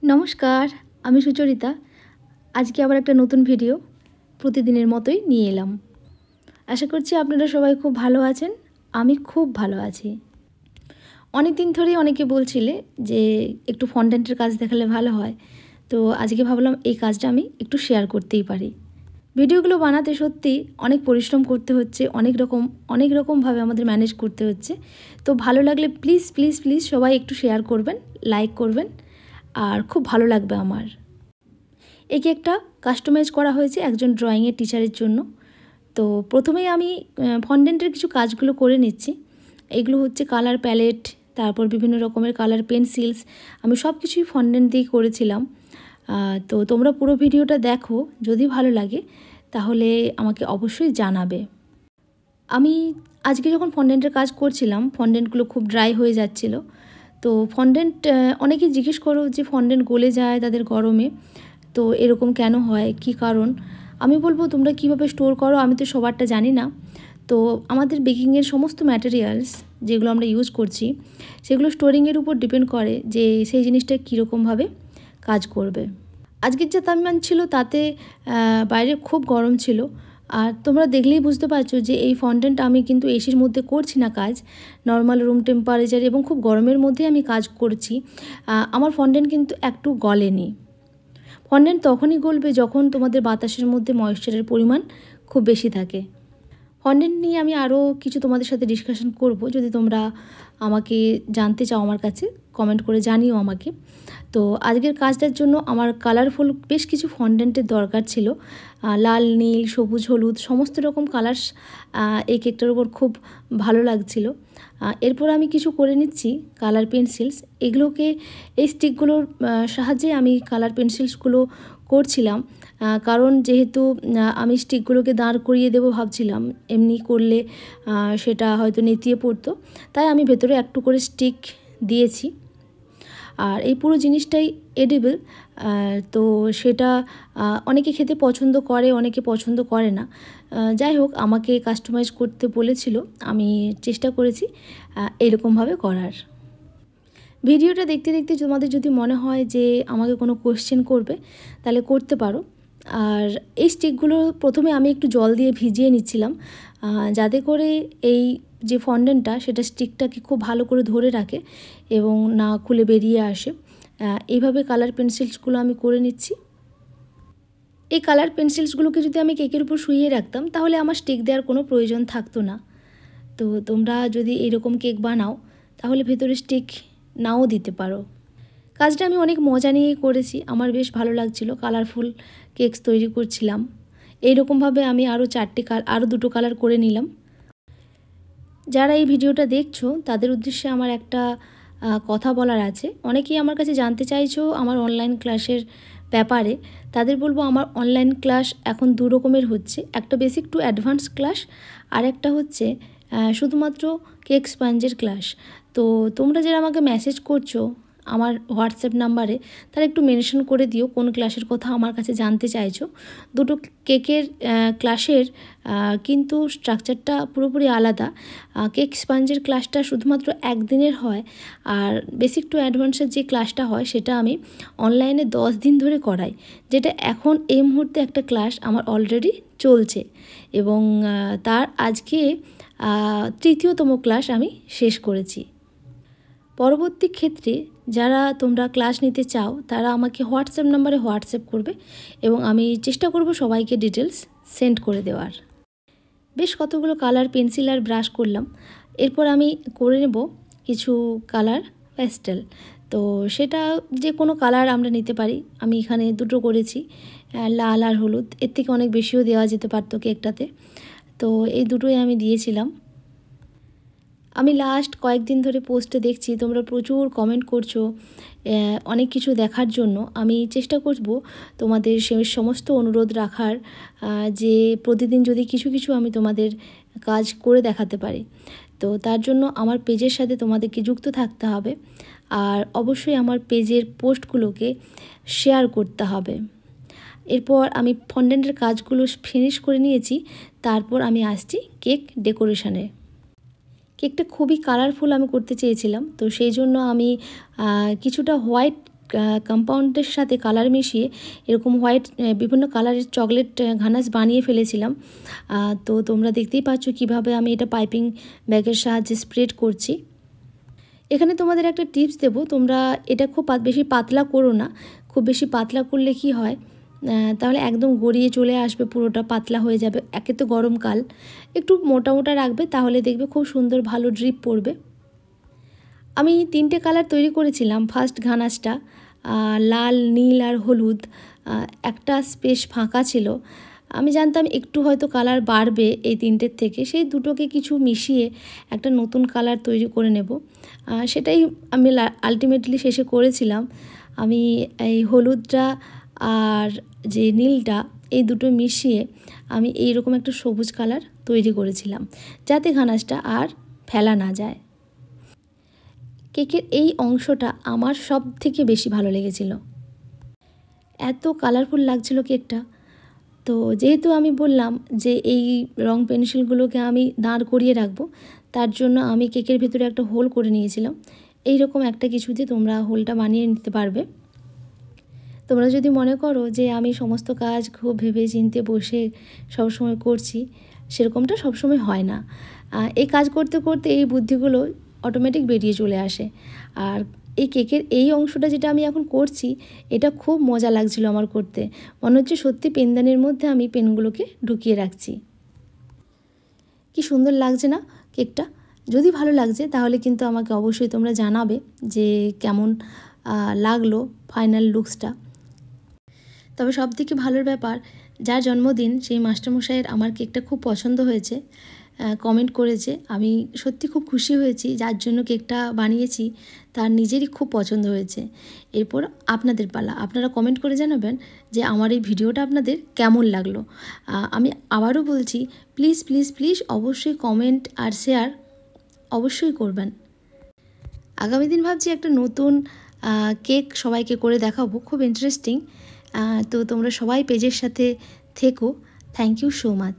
নমস্কার, আমি সুচরিতা। আজকে আবার একটা নতুন ভিডিও প্রতিদিনের মতোই নিয়ে এলাম। আশা করছি আপনারা সবাই খুব ভালো আছেন। আমি খুব ভালো আছি। অনেক দিন ধরেই অনেকে বলছিলে যে একটু ফন্ডেন্টের কাজ দেখালে ভালো হয়, তো আজকে ভাবলাম এই কাজটা আমি একটু শেয়ার করতেই পারি। ভিডিওগুলো বানাতে সত্যি অনেক পরিশ্রম করতে হচ্ছে, অনেক রকমভাবে আমাদের ম্যানেজ করতে হচ্ছে। তো ভালো লাগলে প্লিজ প্লিজ প্লিজ সবাই একটু শেয়ার করবেন, লাইক করবেন, আর খুব ভালো লাগবে আমার। এই কেকটা কাস্টমাইজ করা হয়েছে একজন ড্রয়িংয়ের টিচারের জন্য। তো প্রথমেই আমি ফন্ডেন্টের কিছু কাজগুলো করে নিচ্ছি। এগুলো হচ্ছে কালার প্যালেট, তারপর বিভিন্ন রকমের কালার পেন্সিলস, আমি সব কিছুই ফন্ডেন্ট দিয়ে করেছিলাম। তো তোমরা পুরো ভিডিওটা দেখো, যদি ভালো লাগে তাহলে আমাকে অবশ্যই জানাবে। আমি আজকে যখন ফন্ডেন্টের কাজ করছিলাম, ফন্ডেন্টগুলো খুব ড্রাই হয়ে যাচ্ছিল। তো ফন্ডেন্ট অনেকেই জিজ্ঞেস করো যে ফন্ডেন্ট গলে যায় তাদের গরমে, তো এরকম কেন হয়, কি কারণ? আমি বলবো তোমরা কিভাবে স্টোর করো, আমি তো সবারটা জানি না। তো আমাদের বেকিংয়ের সমস্ত ম্যাটেরিয়ালস যেগুলো আমরা ইউজ করছি, সেগুলো স্টোরিংয়ের উপর ডিপেন্ড করে যে সেই জিনিসটা কীরকমভাবে কাজ করবে। আজকের যে তাপমান ছিল তাতে বাইরে খুব গরম ছিল। আর তোমরা দেখলেই বুঝতে পারছো যে এই ফন্ডেন্ট আমি কিন্তু এসির মধ্যে করছি না কাজ, নর্মাল রুম টেম্পারেচার এবং খুব গরমের মধ্যে আমি কাজ করছি। আমার ফন্ডেন্ট কিন্তু একটু গলেনি। ফন্ডেন্ট তখনই গলবে যখন তোমাদের বাতাসের মধ্যে ময়েশ্চারের পরিমাণ খুব বেশি থাকে। ফন্ডেন্ট নিয়ে আমি আরও কিছু তোমাদের সাথে ডিসকাশন করব, যদি তোমরা আমাকে জানতে চাও আমার কাছে কমেন্ট করে জানিও আমাকে। তো আজকের কাজটার জন্য আমার কালারফুল বেশ কিছু ফন্ডেন্টের দরকার ছিল। লাল, নীল, সবুজ, হলুদ সমস্ত রকম কালার্স এই কেকটার উপর খুব ভালো লাগছিল। এরপর আমি কিছু করে নিচ্ছি কালার পেন্সিলস। এগুলোকে এই স্টিকগুলোর সাহায্যে আমি কালার পেন্সিলসগুলো করছিলাম, কারণ যেহেতু আমি স্টিকগুলোকে দাঁড় করিয়ে দেবো ভাবছিলাম, এমনি করলে সেটা হয়তো নেতিয়ে পড়তো, তাই আমি ভেতরে একটু করে স্টিক দিয়েছি। আর এই পুরো জিনিসটাই এডিবল, তো সেটা অনেকে খেতে পছন্দ করে, অনেকে পছন্দ করে না। যাই হোক, আমাকে কাস্টমাইজ করতে বলেছিল, আমি চেষ্টা করেছি এরকমভাবে করার। ভিডিওটা দেখতে দেখতে তোমাদের যদি মনে হয় যে আমাকে কোনো কোয়েশ্চেন করবে, তাহলে করতে পারো। আর এই স্টিকগুলো প্রথমে আমি একটু জল দিয়ে ভিজিয়ে নিচ্ছিলাম, যাতে করে এই যে ফন্ডেন্টটা সেটা স্টিকটাকে খুব ভালো করে ধরে রাখে এবং না খুলে বেরিয়ে আসে। এইভাবে কালার পেন্সিলসগুলো আমি করে নিচ্ছি। এই কালার পেন্সিলসগুলোকে যদি আমি কেকের উপর শুইয়ে রাখতাম, তাহলে আমার স্টিক দেওয়ার কোনো প্রয়োজন থাকতো না। তো তোমরা যদি এরকম কেক বানাও, তাহলে ভেতরে স্টিক নাও দিতে পারো। কাজটা আমি অনেক মজা নিয়েই করেছি, আমার বেশ ভালো লাগছিল। কালারফুল কেকস তৈরি করছিলাম। এইরকমভাবে আমি আরও দুটো কালার করে নিলাম। যারা এই ভিডিওটা দেখছো তাদের উদ্দেশ্যে আমার একটা কথা বলার আছে। অনেকেই আমার কাছে জানতে চাইছো আমার অনলাইন ক্লাসের ব্যাপারে। তাদের বলবো, আমার অনলাইন ক্লাস এখন দু রকমের হচ্ছে, একটা বেসিক টু অ্যাডভান্স ক্লাস, আর একটা হচ্ছে শুধুমাত্র কেক স্পঞ্জের ক্লাস। তো তোমরা যারা আমাকে মেসেজ করছো আমার হোয়াটসঅ্যাপ নাম্বারে, তারা একটু মেনশন করে দিও কোন ক্লাসের কথা আমার কাছে জানতে চাইছো। দুটো কেকের ক্লাসের কিন্তু স্ট্রাকচারটা পুরোপুরি আলাদা। কেক স্পঞ্জের ক্লাসটা শুধুমাত্র একদিনের হয়, আর বেসিক টু অ্যাডভান্সের যে ক্লাসটা হয় সেটা আমি অনলাইনে 10 দিন ধরে করাই, যেটা এখন এই মুহূর্তে একটা ক্লাস আমার অলরেডি চলছে এবং তার আজকে 3য়তম ক্লাস আমি শেষ করেছি। পরবর্তী ক্ষেত্রে যারা তোমরা ক্লাস নিতে চাও, তারা আমাকে হোয়াটসঅ্যাপ নাম্বারে হোয়াটসঅ্যাপ করবে এবং আমি চেষ্টা করব সবাইকে ডিটেলস সেন্ড করে দেওয়ার। বেশ কতগুলো কালার পেন্সিল আর ব্রাশ করলাম। এরপর আমি করে নেব কিছু কালার প্যাস্টেল। তো সেটা যে কোনো কালার আমরা নিতে পারি। আমি এখানে দুটো করেছি, লাল আর হলুদ। এর থেকে অনেক বেশিও দেওয়া যেতে পারতো কেকটাতে, তো এই দুটোই আমি দিয়েছিলাম। আমি লাস্ট কয়েকদিন ধরে পোস্টে দেখছি তোমরা প্রচুর কমেন্ট করছো অনেক কিছু দেখার জন্য। আমি চেষ্টা করব তোমাদের সে সমস্ত অনুরোধ রাখার, যে প্রতিদিন যদি কিছু কিছু আমি তোমাদের কাজ করে দেখাতে পারি। তো তার জন্য আমার পেজের সাথে তোমাদেরকে যুক্ত থাকতে হবে, আর অবশ্যই আমার পেজের পোস্টগুলোকে শেয়ার করতে হবে। এরপর আমি ফন্ডেন্টের কাজগুলো ফিনিশ করে নিয়েছি, তারপর আমি আসছি কেক ডেকোরেশনে। কেকটা খুবই কালারফুল আমি করতে চেয়েছিলাম, তো সেই জন্য আমি কিছুটা হোয়াইট কম্পাউন্ডের সাথে কালার মিশিয়ে এরকম হোয়াইট বিভিন্ন কালারের চকলেট ঘানাস বানিয়ে ফেলেছিলাম। তো তোমরা দেখতেই পাচ্ছ কিভাবে আমি এটা পাইপিং ব্যাগের সাহায্যে স্প্রেড করছি। এখানে তোমাদের একটা টিপস দেবো, তোমরা এটা খুব বেশি পাতলা করো না। খুব বেশি পাতলা করলে কি হয়, তাহলে একদম গড়িয়ে চলে আসবে, পুরোটা পাতলা হয়ে যাবে। একে তো গরমকাল, একটু মোটা মোটা রাখবে, তাহলে দেখবে খুব সুন্দর ভালো ড্রিপ পড়বে। আমি 3টে কালার তৈরি করেছিলাম। ফার্স্ট ঘানাসটা লাল, নীল আর হলুদ, একটা স্পেস ফাঁকা ছিল। আমি জানতাম একটু হয়তো কালার বাড়বে এই 3টের থেকে, সেই দুটোকে কিছু মিশিয়ে একটা নতুন কালার তৈরি করে নেব। সেটাই আমি আলটিমেটলি শেষে করেছিলাম। আমি এই হলুদটা আর যে নীলটা এই দুটো মিশিয়ে আমি এইরকম একটা সবুজ কালার তৈরি করেছিলাম, যাতে ঘানাসটা আর ফেলা না যায়। কেকের এই অংশটা আমার সব থেকে বেশি ভালো লেগেছিল, এত কালারফুল লাগছিল কেকটা। তো যেহেতু আমি বললাম যে এই রং পেন্সিলগুলোকে আমি দাঁড় করিয়ে রাখবো, তার জন্য আমি কেকের ভিতরে একটা হোল করে নিয়েছিলাম। এই রকম একটা কিছু দিয়ে তোমরা হোলটা বানিয়ে নিতে পারবে। তোমরা যদি মনে করো যে আমি সমস্ত কাজ খুব ভেবে চিন্তে বসে সবসময় করছি, সেরকমটা সবসময় হয় না। এই কাজ করতে করতে এই বুদ্ধিগুলো অটোমেটিক বেরিয়ে চলে আসে। আর এই কেকের এই অংশটা যেটা আমি এখন করছি, এটা খুব মজা লাগছিল আমার করতে। মনে হচ্ছে সত্যি পেনদানির মধ্যে আমি পেনগুলোকে ঢুকিয়ে রাখছি। কি সুন্দর লাগছে না কেকটা? যদি ভালো লাগছে তাহলে কিন্তু আমাকে অবশ্যই তোমরা জানাবে যে কেমন লাগলো ফাইনাল লুকসটা। তবে সবথেকে ভালোর ব্যাপার, যার জন্মদিন সেই মাস্টারমশাইয়ের আমার কেকটা খুব পছন্দ হয়েছে, কমেন্ট করেছে। আমি সত্যি খুব খুশি হয়েছি, যার জন্য কেকটা বানিয়েছি তার নিজেরই খুব পছন্দ হয়েছে। এরপর আপনাদের পালা, আপনারা কমেন্ট করে জানাবেন যে আমার এই ভিডিওটা আপনাদের কেমন লাগলো। আমি আবারও বলছি, প্লিজ প্লিজ প্লিজ অবশ্যই কমেন্ট আর শেয়ার অবশ্যই করবেন। আগামী দিন ভাবছি একটা নতুন কেক সবাইকে করে দেখাবো, খুব ইন্টারেস্টিং। তো তোমরা সবাই পেজের সাথে থেকো। Thank you so much.